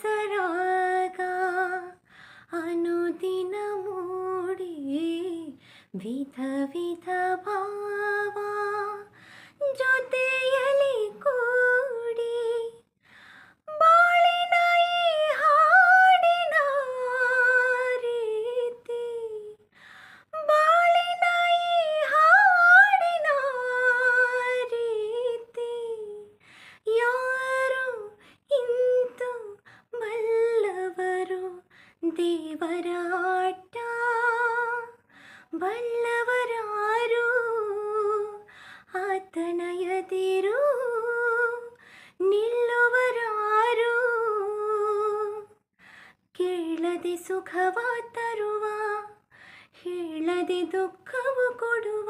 ಸರಾಗ ಅನುದಿನ ಮೂಡಿ ವಿಧ ವಿಧ ಭಾವ ಜೊತೆಯಲಿ ಕೂಡಿ ಬಾಳಿನ ಈ ಹಾಡಿನ ರೀತಿ ಬಾಳಿನ ಈ ಹಾಡಿನ ರೀತಿ ಯಾರು ಇಂತು ಬಲ್ಲವರು ದೇವರ ಆಟ ಬಲ್ಲವರಾರು ಆತನ ಎದಿರು ನಿಲ್ಲುವರಾರು ಕೇಳದೆ ಸುಖವ ತರುವ ಹೇಳದೆ ದುಃಖವು ಕೊಡುವ